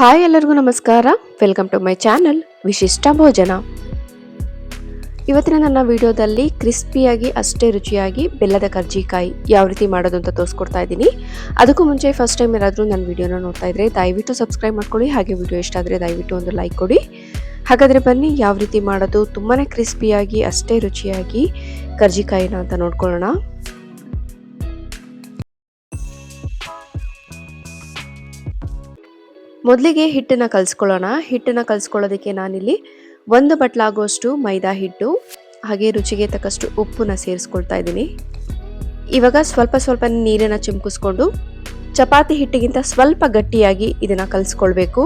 Hi ಎಲ್ಲರಿಗೂ ನಮಸ್ಕಾರ. Welcome to my channel ವಿಶಿಷ್ಟ ಭೋಜನ. ಇವತ್ತಿನ ನನ್ನ ವಿಡಿಯೋದಲ್ಲಿ ಕ್ರಿಸ್ಪಿಯಾಗಿ ಅಷ್ಟೇ ರುಚಿಯಾಗಿ ಬೆಲ್ಲದ ಕರ್ಜಿಕಾಯಿ ಯಾವ ರೀತಿ ಮಾಡೋದು ಅಂತ ತೋರಿಸ್ಕೊಡ್ತಾ ಇದ್ದೀನಿ. ಅದಕ್ಕೂ ಮುಂಚೆ ಫಸ್ಟ್ ಟೈಮ್ ಯಾರಾದರೂ ನನ್ನ ವಿಡಿಯೋನ ನೋಡ್ತಾ ಇದ್ರೆ ದಯವಿಟ್ಟು ಸಬ್ಸ್ಕ್ರೈಬ್ ಮಾಡ್ಕೊಳ್ಳಿ. ಹಾಗೆ ವಿಡಿಯೋ ಇಷ್ಟ ಆದರೆ ದಯವಿಟ್ಟು ಒಂದು ಲೈಕ್ ಕೊಡಿ. ಹಾಗಾದರೆ ಬನ್ನಿ ಯಾವ ರೀತಿ ಮಾಡೋದು ತುಂಬಾ ಕ್ರಿಸ್ಪಿಯಾಗಿ ಅಷ್ಟೇ ರುಚಿಯಾಗಿ ಕರ್ಜಿಕಾಯಿನ ಅಂತ ನೋಡ್ಕೊಳ್ಳೋಣ. ಮೊದಲಿಗೆ ಹಿಟ್ಟನ್ನು ಕಲಿಸ್ಕೊಳ್ಳೋಣ. ಹಿಟ್ಟನ್ನು ಕಲಿಸ್ಕೊಳ್ಳೋದಕ್ಕೆ ನಾನಿಲ್ಲಿ 1 ಬಟ್ಲಾಗುವಷ್ಟು ಮೈದಾ ಹಿಟ್ಟು ಹಾಗೆ ರುಚಿಗೆ ತಕ್ಕಷ್ಟು ಉಪ್ಪನ್ನ ಸೇರಿಸ್ಕೊಳ್ತಾ ಇದ್ದೀನಿ. ಇವಾಗ ಸ್ವಲ್ಪ ನೀರನ್ನು ಚಿಮ್ಕಿಸ್ಕೊಂಡು ಚಪಾತಿ ಹಿಟ್ಟಿಗಿಂತ ಸ್ವಲ್ಪ ಗಟ್ಟಿಯಾಗಿ ಇದನ್ನು ಕಲಿಸ್ಕೊಳ್ಬೇಕು.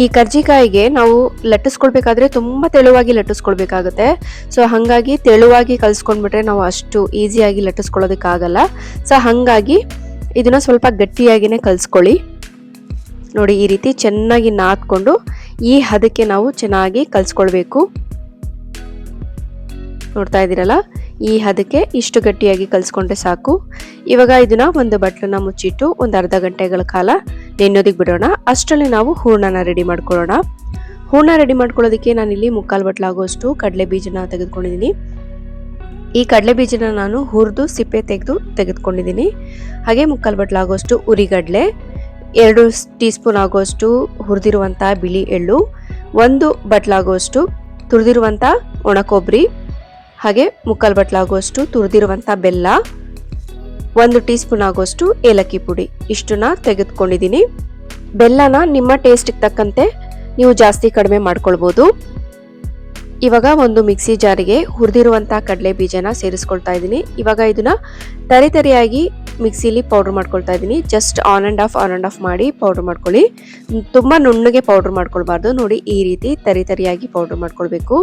ಈ ಕರ್ಜಿಕಾಯಿಗೆ ನಾವು ಲಟ್ಟಿಸ್ಕೊಳ್ಬೇಕಾದ್ರೆ ತುಂಬ ತೆಳುವಾಗಿ ಲಟ್ಟಿಸ್ಕೊಳ್ಬೇಕಾಗುತ್ತೆ. ಸೊ ಹಾಗಾಗಿ ತೆಳುವಾಗಿ ಕಲಿಸ್ಕೊಂಡ್ಬಿಟ್ರೆ ನಾವು ಅಷ್ಟು ಈಸಿಯಾಗಿ ಲಟ್ಟಿಸ್ಕೊಳ್ಳೋದಕ್ಕಾಗಲ್ಲ. ಸೊ ಹಾಗಾಗಿ ಇದನ್ನು ಸ್ವಲ್ಪ ಗಟ್ಟಿಯಾಗಿಯೇ ಕಲಿಸ್ಕೊಳ್ಳಿ. ನೋಡಿ, ಈ ರೀತಿ ಚೆನ್ನಾಗಿ ನಾದ್ಕೊಂಡು ಈ ಹದಕ್ಕೆ ನಾವು ಚೆನ್ನಾಗಿ ಕಲಿಸ್ಕೊಳ್ಬೇಕು. ನೋಡ್ತಾ ಇದ್ದೀರಲ್ಲ, ಈ ಹದಕ್ಕೆ ಇಷ್ಟು ಗಟ್ಟಿಯಾಗಿ ಕಲಿಸ್ಕೊಂಡ್ರೆ ಸಾಕು. ಇವಾಗ ಇದನ್ನ ಒಂದು ಬಟ್ಲನ್ನ ಮುಚ್ಚಿಟ್ಟು ಒಂದು ಅರ್ಧ ಗಂಟೆಗಳ ಕಾಲ ನೆನೆಯೋದಕ್ಕೆ ಬಿಡೋಣ. ಅಷ್ಟರಲ್ಲಿ ನಾವು ಹೂರ್ಣನ ರೆಡಿ ಮಾಡ್ಕೊಳ್ಳೋಣ. ಹೂರ್ಣ ರೆಡಿ ಮಾಡ್ಕೊಳ್ಳೋದಕ್ಕೆ ನಾನಿಲ್ಲಿ 3/4 ಬಟ್ಲಾಗುವಷ್ಟು ಕಡಲೆ ಬೀಜನ ತೆಗೆದುಕೊಂಡಿದ್ದೀನಿ. ಈ ಕಡಲೆ ಬೀಜನ ನಾನು ಹುರಿದು ಸಿಪ್ಪೆ ತೆಗೆದುಕೊಂಡಿದ್ದೀನಿ. ಹಾಗೆ 3/4 ಬಟ್ಲಾಗುವಷ್ಟು ಉರಿಗಡಲೆ, 2 ಟೀ ಸ್ಪೂನ್ ಆಗುವಷ್ಟು ಹುರಿದಿರುವಂಥ ಬಿಳಿ ಎಳ್ಳು, 1 ಬಟ್ಲಾಗುವಷ್ಟು ತುರಿದಿರುವಂಥ ಒಣ ಕೊಬ್ಬರಿ, ಹಾಗೆ 3/4 ಬಟ್ಲಾಗುವಷ್ಟು ತುರಿದಿರುವಂಥ ಬೆಲ್ಲ, 1 ಟೀ ಸ್ಪೂನ್ ಆಗುವಷ್ಟು ಏಲಕ್ಕಿ ಪುಡಿ, ಇಷ್ಟನ್ನ ತೆಗೆದುಕೊಂಡಿದ್ದೀನಿ. ಬೆಲ್ಲನ ನಿಮ್ಮ ಟೇಸ್ಟಿಗೆ ತಕ್ಕಂತೆ ನೀವು ಜಾಸ್ತಿ ಕಡಿಮೆ ಮಾಡ್ಕೊಳ್ಬೋದು. ಇವಾಗ ಒಂದು ಮಿಕ್ಸಿ ಜಾರಿಗೆ ಹುರಿದಿರುವಂಥ ಕಡಲೆ ಬೀಜನ ಸೇರಿಸ್ಕೊಳ್ತಾ ಇದ್ದೀನಿ. ಇವಾಗ ಇದನ್ನ ತರಿಯಾಗಿ ಮಿಕ್ಸಿಲಿ ಪೌಡರ್ ಮಾಡ್ಕೊಳ್ತಾ ಇದ್ದೀನಿ. ಜಸ್ಟ್ ಆನ್ ಆ್ಯಂಡ್ ಆಫ್ ಮಾಡಿ ಪೌಡರ್ ಮಾಡ್ಕೊಳ್ಳಿ. ತುಂಬ ನುಣ್ಣಗೆ ಪೌಡರ್ ಮಾಡ್ಕೊಳ್ಬಾರ್ದು. ನೋಡಿ, ಈ ರೀತಿ ತರಿಯಾಗಿ ಪೌಡರ್ ಮಾಡ್ಕೊಳ್ಬೇಕು.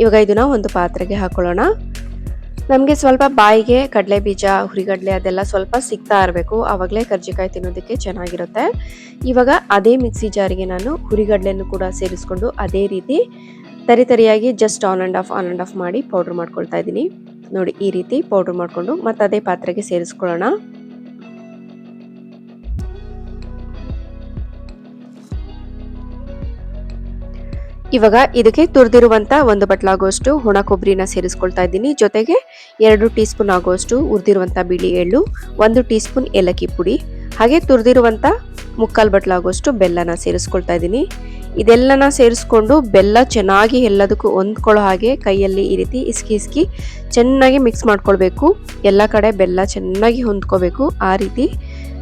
ಇವಾಗ ಇದನ್ನ ಒಂದು ಪಾತ್ರೆಗೆ ಹಾಕೊಳ್ಳೋಣ. ನಮಗೆ ಸ್ವಲ್ಪ ಬಾಯಿಗೆ ಕಡಲೆ ಬೀಜ, ಹುರಿಗಡಲೆ ಅದೆಲ್ಲ ಸ್ವಲ್ಪ ಸಿಗ್ತಾ ಇರಬೇಕು. ಆವಾಗಲೇ ಕರ್ಜಿಕಾಯಿ ತಿನ್ನೋದಕ್ಕೆ ಚೆನ್ನಾಗಿರುತ್ತೆ. ಇವಾಗ ಅದೇ ಮಿಕ್ಸಿ ಜಾರಿಗೆ ನಾನು ಹುರಿಗಡಲೆಯನ್ನು ಕೂಡ ಸೇರಿಸ್ಕೊಂಡು ಅದೇ ರೀತಿ ತರಿಯಾಗಿ ಜಸ್ಟ್ ಆನ್ ಆ್ಯಂಡ್ ಆಫ್ ಮಾಡಿ ಪೌಡರ್ ಮಾಡ್ಕೊಳ್ತಾ ಇದ್ದೀನಿ. ನೋಡಿ, ಈ ರೀತಿ ಪೌಡರ್ ಮಾಡಿಕೊಂಡು ಮತ್ತೆ ಅದೇ ಪಾತ್ರೆಗೆ ಸೇರಿಸ್ಕೊಳ್ಳೋಣ. ಇವಾಗ ಇದಕ್ಕೆ ತುರಿದಿರುವಂಥ 1 ಬಟ್ಲಾಗುವಷ್ಟು ಒಣ ಕೊಬ್ಬರಿನ ಸೇರಿಸ್ಕೊಳ್ತಾ ಇದ್ದೀನಿ. ಜೊತೆಗೆ 2 ಟೀ ಸ್ಪೂನ್ ಆಗುವಷ್ಟು ಹುರಿದಿರುವಂಥ ಬಿಳಿ ಎಳ್ಳು, 1 ಟೀ ಸ್ಪೂನ್ ಏಲಕ್ಕಿ ಪುಡಿ, ಹಾಗೆ ತುರಿದಿರುವಂಥ 3/4 ಬಟ್ಲಾಗುವಷ್ಟು ಬೆಲ್ಲನ ಸೇರಿಸ್ಕೊಳ್ತಾ ಇದ್ದೀನಿ. ಇದೆಲ್ಲನ ಸೇರಿಸ್ಕೊಂಡು ಬೆಲ್ಲ ಚೆನ್ನಾಗಿ ಎಲ್ಲದಕ್ಕೂ ಹೊಂದ್ಕೊಳ್ಳೋ ಹಾಗೆ ಕೈಯಲ್ಲಿ ಈ ರೀತಿ ಇಸ್ಕಿ ಚೆನ್ನಾಗಿ ಮಿಕ್ಸ್ ಮಾಡ್ಕೊಳ್ಬೇಕು. ಎಲ್ಲ ಕಡೆ ಬೆಲ್ಲ ಚೆನ್ನಾಗಿ ಹೊಂದ್ಕೋಬೇಕು. ಆ ರೀತಿ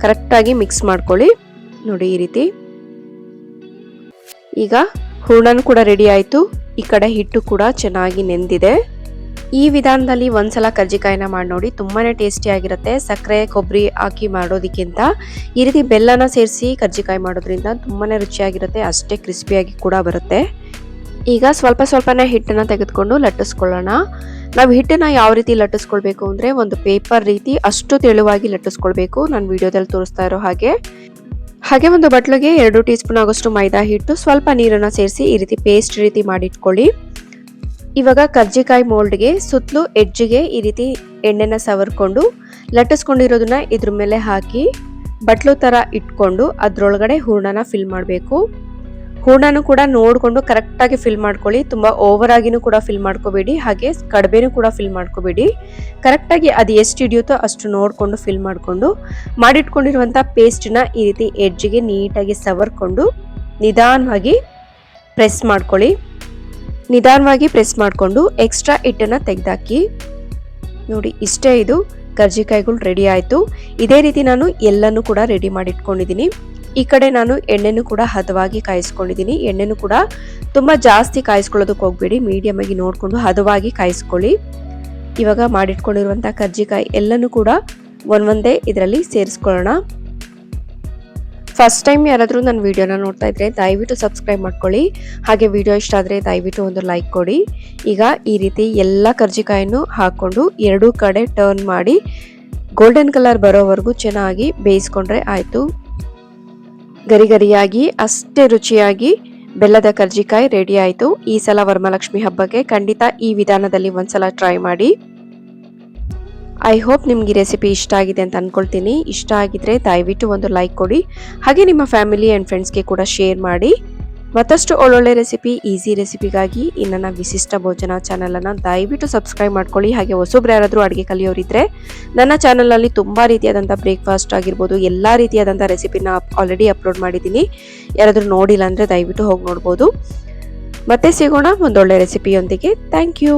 ಕರೆಕ್ಟಾಗಿ ಮಿಕ್ಸ್ ಮಾಡ್ಕೊಳ್ಳಿ. ನೋಡಿ, ಈ ರೀತಿ. ಈಗ ಹೂರ್ಣನೂ ಕೂಡ ರೆಡಿ ಆಯಿತು. ಈ ಕಡೆ ಹಿಟ್ಟು ಕೂಡ ಚೆನ್ನಾಗಿ ನೆಂದಿದೆ. ಈ ವಿಧಾನದಲ್ಲಿ ಒಂದ್ಸಲ ಕರ್ಜಿಕಾಯಿನ ಮಾಡಿ ನೋಡಿ, ತುಂಬಾ ಟೇಸ್ಟಿಯಾಗಿರುತ್ತೆ. ಸಕ್ಕರೆ ಕೊಬ್ಬರಿ ಹಾಕಿ ಮಾಡೋದಕ್ಕಿಂತ ಈ ರೀತಿ ಬೆಲ್ಲನ ಸೇರಿಸಿ ಕರ್ಜಿಕಾಯಿ ಮಾಡೋದ್ರಿಂದ ತುಂಬಾ ರುಚಿಯಾಗಿರುತ್ತೆ, ಅಷ್ಟೇ ಕ್ರಿಸ್ಪಿಯಾಗಿ ಕೂಡ ಬರುತ್ತೆ. ಈಗ ಸ್ವಲ್ಪನೇ ಹಿಟ್ಟನ್ನು ತೆಗೆದುಕೊಂಡು ಲಟ್ಟಿಸ್ಕೊಳ್ಳೋಣ. ನಾವು ಹಿಟ್ಟನ್ನು ಯಾವ ರೀತಿ ಲಟ್ಟಿಸ್ಕೊಳ್ಬೇಕು ಅಂದರೆ ಒಂದು ಪೇಪರ್ ರೀತಿ ಅಷ್ಟು ತೆಳುವಾಗಿ ಲಟ್ಟಿಸ್ಕೊಳ್ಬೇಕು. ನಾನು ವಿಡಿಯೋದಲ್ಲಿ ತೋರಿಸ್ತಾ ಇರೋ ಹಾಗೆ ಒಂದು ಬಟ್ಲಿಗೆ 2 ಟೀ ಸ್ಪೂನ್ ಆಗೋಷ್ಟು ಮೈದಾ ಹಿಟ್ಟು, ಸ್ವಲ್ಪ ನೀರನ್ನು ಸೇರಿಸಿ ಈ ರೀತಿ ಪೇಸ್ಟ್ ರೀತಿ ಮಾಡಿಟ್ಕೊಳ್ಳಿ. ಇವಾಗ ಕರ್ಜಿಕಾಯಿ ಮೋಲ್ಡ್ಗೆ ಸುತ್ತಲೂ ಎಡ್ಜಿಗೆ ಈ ರೀತಿ ಎಣ್ಣೆನ ಸವರ್ಕೊಂಡು ಲಟ್ಟಿಸ್ಕೊಂಡಿರೋದನ್ನ ಇದ್ರ ಮೇಲೆ ಹಾಕಿ ಬಟ್ಲು ಥರ ಇಟ್ಕೊಂಡು ಅದರೊಳಗಡೆ ಹೂರ್ಣನ ಫಿಲ್ ಮಾಡಬೇಕು. ಹೂರ್ಣನೂ ಕೂಡ ನೋಡಿಕೊಂಡು ಕರೆಕ್ಟಾಗಿ ಫಿಲ್ ಮಾಡ್ಕೊಳ್ಳಿ. ತುಂಬ ಓವರ್ ಆಗಿನೂ ಕೂಡ ಫಿಲ್ ಮಾಡ್ಕೋಬೇಡಿ, ಹಾಗೆ ಕಡಿಮೆನೂ ಕೂಡ ಫಿಲ್ ಮಾಡ್ಕೋಬೇಡಿ. ಕರೆಕ್ಟಾಗಿ ಅದು ಎಷ್ಟು ಹಿಡಿಯುತ್ತೋ ಅಷ್ಟು ನೋಡಿಕೊಂಡು ಫಿಲ್ ಮಾಡಿಟ್ಕೊಂಡಿರುವಂಥ ಪೇಸ್ಟನ್ನ ಈ ರೀತಿ ಎಡ್ಜಿಗೆ ನೀಟಾಗಿ ಸವರ್ಕೊಂಡು ನಿಧಾನವಾಗಿ ಪ್ರೆಸ್ ಮಾಡಿಕೊಂಡು ಎಕ್ಸ್ಟ್ರಾ ಹಿಟ್ಟನ್ನು ತೆಗೆದಾಕಿ. ನೋಡಿ, ಇಷ್ಟೇ, ಇದು ಕರ್ಜಿಕಾಯಿಗಳು ರೆಡಿ ಆಯಿತು. ಇದೇ ರೀತಿ ನಾನು ಎಲ್ಲನೂ ಕೂಡ ರೆಡಿ ಮಾಡಿಟ್ಕೊಂಡಿದ್ದೀನಿ. ಈ ಕಡೆ ನಾನು ಎಣ್ಣೆನೂ ಕೂಡ ಹದವಾಗಿ ಕಾಯಿಸ್ಕೊಂಡಿದ್ದೀನಿ. ಎಣ್ಣೆನೂ ಕೂಡ ತುಂಬ ಜಾಸ್ತಿ ಕಾಯಿಸ್ಕೊಳ್ಳೋದಕ್ಕೆ ಹೋಗಬೇಡಿ, ಮೀಡಿಯಮ್ ಆಗಿ ನೋಡಿಕೊಂಡು ಹದವಾಗಿ ಕಾಯಿಸ್ಕೊಳ್ಳಿ. ಇವಾಗ ಮಾಡಿಟ್ಕೊಂಡಿರುವಂಥ ಕರ್ಜಿಕಾಯಿ ಎಲ್ಲನೂ ಕೂಡ ಒಂದೊಂದೇ ಇದರಲ್ಲಿ ಸೇರಿಸ್ಕೊಳ್ಳೋಣ. ಫಸ್ಟ್ ಟೈಮ್ ಯಾರಾದರೂ ನನ್ನ ವಿಡಿಯೋನ ನೋಡ್ತಾ ಇದ್ರೆ ದಯವಿಟ್ಟು ಸಬ್ಸ್ಕ್ರೈಬ್ ಮಾಡ್ಕೊಳ್ಳಿ. ಹಾಗೆ ವಿಡಿಯೋ ಇಷ್ಟ ಆದರೆ ದಯವಿಟ್ಟು ಒಂದು ಲೈಕ್ ಕೊಡಿ. ಈಗ ಈ ರೀತಿ ಎಲ್ಲ ಕರ್ಜಿಕಾಯಿನೂ ಹಾಕ್ಕೊಂಡು 2 ಕಡೆ ಟರ್ನ್ ಮಾಡಿ ಗೋಲ್ಡನ್ ಕಲರ್ ಬರೋವರೆಗೂ ಚೆನ್ನಾಗಿ ಬೇಯಿಸ್ಕೊಂಡ್ರೆ ಆಯಿತು. ಗರಿಯಾಗಿ ಅಷ್ಟೇ ರುಚಿಯಾಗಿ ಬೆಲ್ಲದ ಕರ್ಜಿಕಾಯಿ ರೆಡಿ ಆಯಿತು. ಈ ಸಲ ವರಮಹಾಲಕ್ಷ್ಮಿ ಹಬ್ಬಕ್ಕೆ ಖಂಡಿತ ಈ ವಿಧಾನದಲ್ಲಿ ಒಂದ್ಸಲ ಟ್ರೈ ಮಾಡಿ. ಐ ಹೋಪ್ ನಿಮ್ಗೆ ಈ ರೆಸಿಪಿ ಇಷ್ಟ ಆಗಿದೆ ಅಂತ ಅಂದ್ಕೊಳ್ತೀನಿ. ಇಷ್ಟ ಆಗಿದ್ರೆ ದಯವಿಟ್ಟು ಒಂದು ಲೈಕ್ ಕೊಡಿ, ಹಾಗೆ ನಿಮ್ಮ ಫ್ಯಾಮಿಲಿ ಆ್ಯಂಡ್ ಫ್ರೆಂಡ್ಸ್ಗೆ ಕೂಡ ಶೇರ್ ಮಾಡಿ. ಮತ್ತಷ್ಟು ಒಳ್ಳೊಳ್ಳೆ ರೆಸಿಪಿ, ಈಸಿ ರೆಸಿಪಿಗಾಗಿ ಈ ನನ್ನ ವಿಶಿಷ್ಟ ಭೋಜನ ಚಾನಲನ್ನು ದಯವಿಟ್ಟು ಸಬ್ಸ್ಕ್ರೈಬ್ ಮಾಡ್ಕೊಳ್ಳಿ. ಹಾಗೆ ಹೊಸಬ್ರು ಯಾರಾದರೂ ಅಡುಗೆ ಕಲಿಯೋರಿದ್ರೆ ನನ್ನ ಚಾನಲಲ್ಲಿ ತುಂಬ ರೀತಿಯಾದಂಥ ಬ್ರೇಕ್ಫಾಸ್ಟ್ ಆಗಿರ್ಬೋದು, ಎಲ್ಲ ರೀತಿಯಾದಂಥ ರೆಸಿಪಿನ ಆಲ್ರೆಡಿ ಅಪ್ಲೋಡ್ ಮಾಡಿದ್ದೀನಿ. ಯಾರಾದರೂ ನೋಡಿಲ್ಲ ಅಂದರೆ ದಯವಿಟ್ಟು ಹೋಗಿ ನೋಡ್ಬೋದು. ಮತ್ತೆ ಸಿಗೋಣ ಒಂದೊಳ್ಳೆ ರೆಸಿಪಿಯೊಂದಿಗೆ. Thank you.